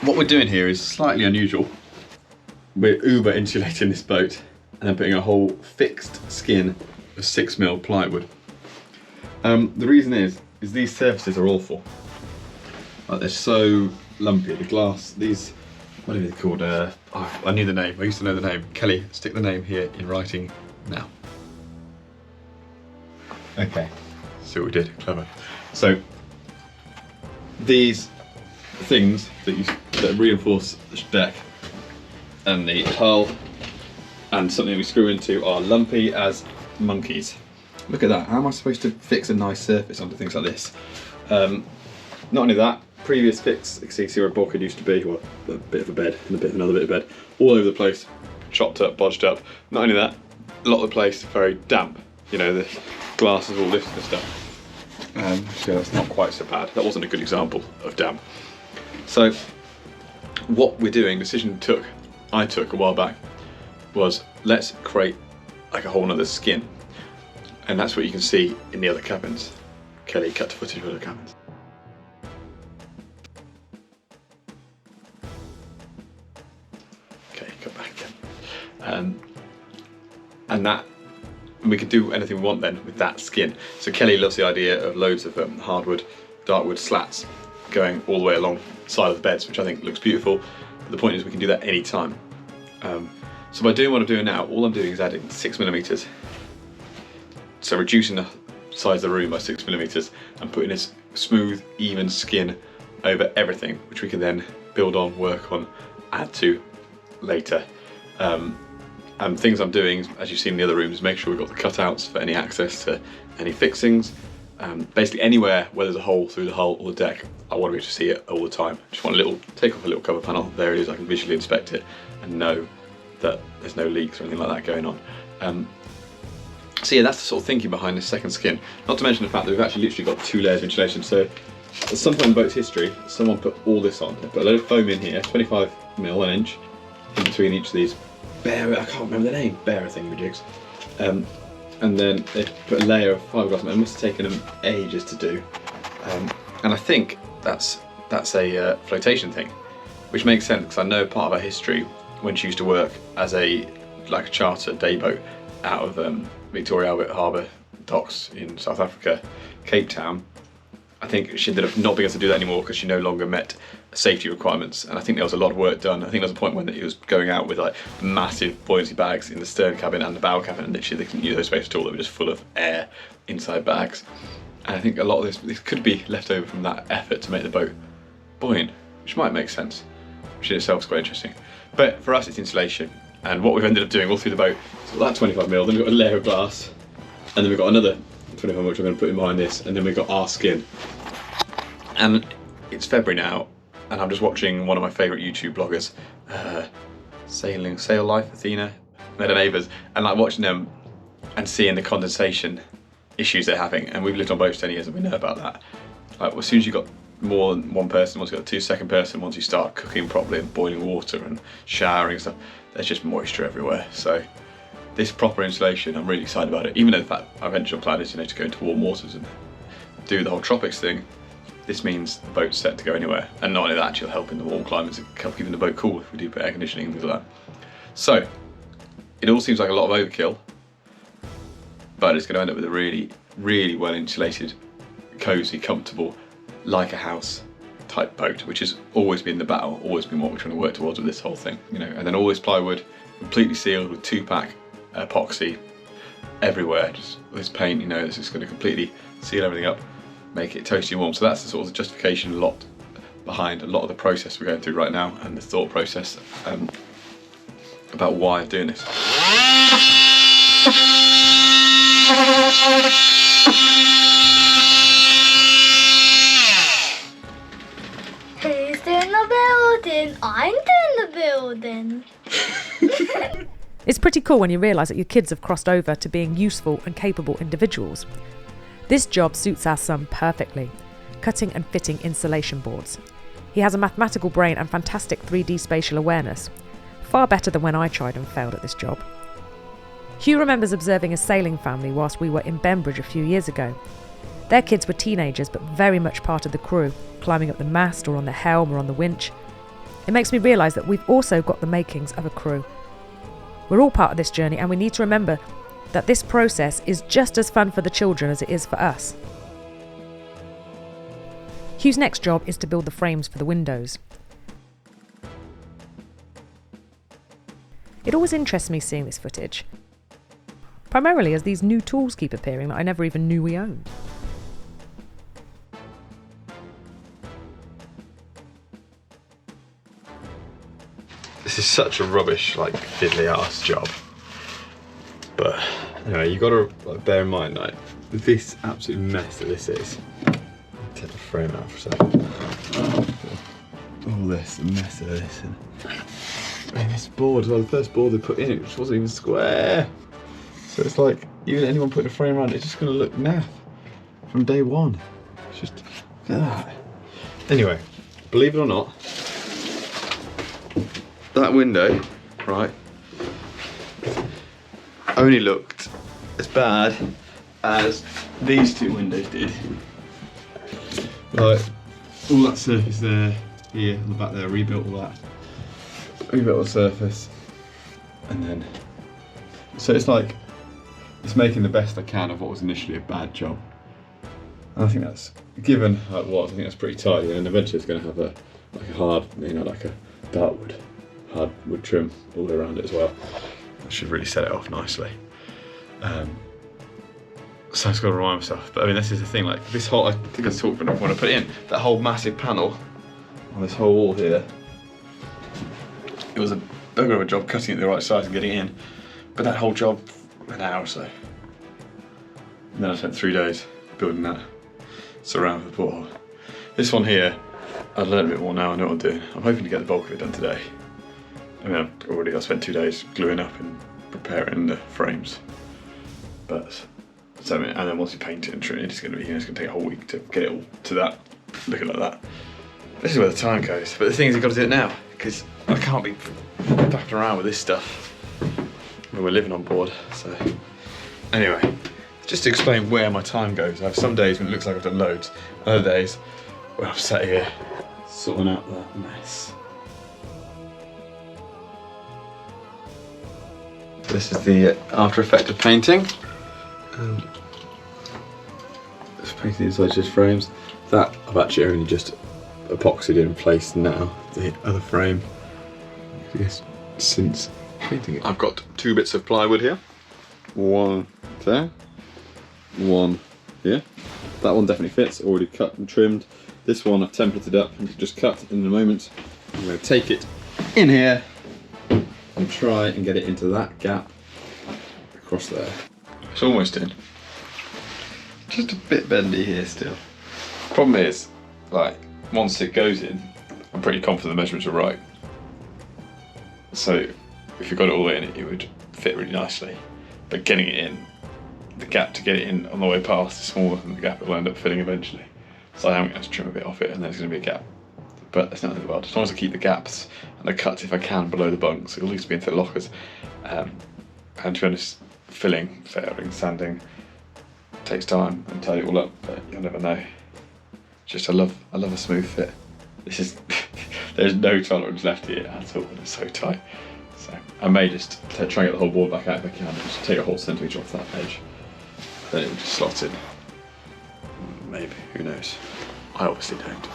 What we're doing here is slightly unusual. We're uber insulating this boat and then putting a whole fixed skin of 6mm plywood. The reason is these surfaces are awful. Like, they're so lumpy. The glass, these, what are they called? I knew the name. I used to know the name. Kelly, stick the name here in writing now. Okay, see what we did. Clever. So these things that reinforce the deck and the hull and something we screw into are lumpy as monkeys. Look at that. How am I supposed to fix a nice surface onto things like this? Not only that, previous fix, you can see where a bulkhead used to be, well, a bit of a bed and a bit of another bit of bed, all over the place, chopped up, bodged up. Not only that, a lot of the place very damp. You know, the glass is all this and stuff. So that's not quite so bad. That wasn't a good example of damp. So what we're doing, decision I took a while back, was let's create like a whole nother skin. And that's what you can see in the other cabins. Kelly, cut to footage of other cabins. Okay, cut back again. And we can do anything we want then with that skin. So Kelly loves the idea of loads of hardwood, darkwood slats going all the way along the side of the beds, which I think looks beautiful. But the point is we can do that any time. So by doing what I'm doing now, all I'm doing is adding 6mm. So reducing the size of the room by 6mm and putting this smooth, even skin over everything, which we can then build on, work on, add to later. And things I'm doing, as you've seen in the other rooms, make sure we've got the cutouts for any access to any fixings. Basically anywhere where there's a hole through the hull or the deck, I want to be able to see it all the time. Just want to take off a little cover panel, there it is, I can visually inspect it and know that there's no leaks or anything like that going on. So yeah, that's the sort of thinking behind this second skin. Not to mention the fact that we've actually literally got 2 layers of insulation. So at some point in the boat's history, someone put all this on. They put a load of foam in here, 25mm, 1 inch, in between each of these I can't remember the name, bearer thingy-jigs. And then they put a layer of fiberglass on it. It must have taken them ages to do. And I think that's a flotation thing, which makes sense because I know part of our history when she used to work as a charter day boat out of Victoria Albert Harbour docks in South Africa, Cape Town. I think she ended up not being able to do that anymore because she no longer met safety requirements, and I think there was a lot of work done. I think there was a point when he was going out with like massive buoyancy bags in the stern cabin and the bow cabin, and literally they couldn't use those space at all. They were just full of air inside bags. And I think a lot of this could be left over from that effort to make the boat buoyant, which might make sense, which in itself is quite interesting. But for us it's insulation, and what we've ended up doing all through the boat, so that 25mm, then we've got a layer of glass, and then we've got another 25mm which I'm going to put in behind this, and then we've got our skin. And it's February now, and I'm just watching one of my favourite YouTube bloggers, Sail Life, Athena, they're the neighbours, and like watching them and seeing the condensation issues they're having. And we've lived on boats 10 years and we know about that. Like, as soon as you've got more than one person, once you've got a second person, once you start cooking properly and boiling water and showering and stuff, there's just moisture everywhere. So this proper insulation, I'm really excited about it. Even though the fact our eventual plan is, to go into warm waters and do the whole tropics thing, this means the boat's set to go anywhere. And not only that, it'll help in the warm climates and help keeping the boat cool if we do put air conditioning and things like that. So it all seems like a lot of overkill, but it's going to end up with a really, really well insulated, cosy, comfortable, like a house type boat, which has always been the battle, always been what we're trying to work towards with this whole thing, and then all this plywood completely sealed with 2-pack epoxy everywhere, just this paint, it's just going to completely seal everything up, make it toasty and warm. So that's the sort of justification behind a lot of the process we're going through right now, and the thought process about why I'm doing this. Who's doing the building? I'm doing the building. It's pretty cool when you realise that your kids have crossed over to being useful and capable individuals. This job suits our son perfectly, cutting and fitting insulation boards. He has a mathematical brain and fantastic 3D spatial awareness, far better than when I tried and failed at this job. Hugh remembers observing a sailing family whilst we were in Bembridge a few years ago. Their kids were teenagers but very much part of the crew, climbing up the mast or on the helm or on the winch. It makes me realise that we've also got the makings of a crew. We're all part of this journey, and we need to remember that this process is just as fun for the children as it is for us. Hugh's next job is to build the frames for the windows. It always interests me seeing this footage, primarily as these new tools keep appearing that I never even knew we owned. This is such a rubbish, like, fiddly ass job. But anyway, you gotta bear in mind, like, this absolute mess that this is. Take the frame out for a second. All this, the mess of this. And, I mean, this board, well, the first board they put in, it just wasn't even square. So it's like, even anyone putting a frame around it, it's just gonna look naff from day one. It's just, look at that. Anyway, believe it or not, that window, right, only looked as bad as these two windows did. Like, all that surface there, here, on the back there, rebuilt all that. Rebuilt the surface. And then, so it's like, it's making the best I can of what was initially a bad job. And I think that's, given how it was, I think that's pretty tidy, and eventually it's going to have a, like a hard, you know, like a dartwood, hard wood trim all the way around it as well. I should really set it off nicely. So I've got to remind myself, but I mean, this is the thing, like this whole, I think I talked about it when I put it in, that whole massive panel on this whole wall here, it was a bugger of a job cutting it the right size and getting it in, but that whole job, an hour or so. And then I spent 3 days building that surround with the porthole. This one here, I've learned a bit more now, I know what I'm doing. I'm hoping to get the bulk of it done today. I mean, I spent 2 days gluing up and preparing the frames. But, so, and then once you paint it and trim it, it's going to take a whole week to get it all to that, looking like that. This is where the time goes. But the thing is, you've got to do it now, because I can't be faffing around with this stuff when we're living on board. So, anyway, just to explain where my time goes, I have some days when it looks like I've done loads, other days when I'm sat here sorting out the mess. This is the after effect of painting. Just painting the inside just frames. That I've actually only just epoxied in place now. The other frame, I guess, since painting it. I've got 2 bits of plywood here. One there, one here. That one definitely fits, already cut and trimmed. This one I've templated up and just cut in a moment. I'm going to take it in here and try and get it into that gap across there. It's almost in. Just a bit bendy here still. Problem is, like, once it goes in, I'm pretty confident the measurements are right. So if you got it all in, it would fit really nicely. But getting it in, the gap to get it in on the way past is smaller than the gap it will end up filling eventually. So I am going to trim a bit off it and there's going to be a gap. But it's not in the world. As long as I keep the gaps and the cuts, if I can, below the bunks, it'll at least be into the lockers. And to be honest, filling, fairing, sanding takes time and tidy it all up, but you'll never know. Just I love a smooth fit. This is there's no tolerance left here at all. It's so tight. So I may just try and get the whole board back out if I can. Just take a whole centimetre off that edge. Then it will just slot in. Maybe, who knows? I obviously don't.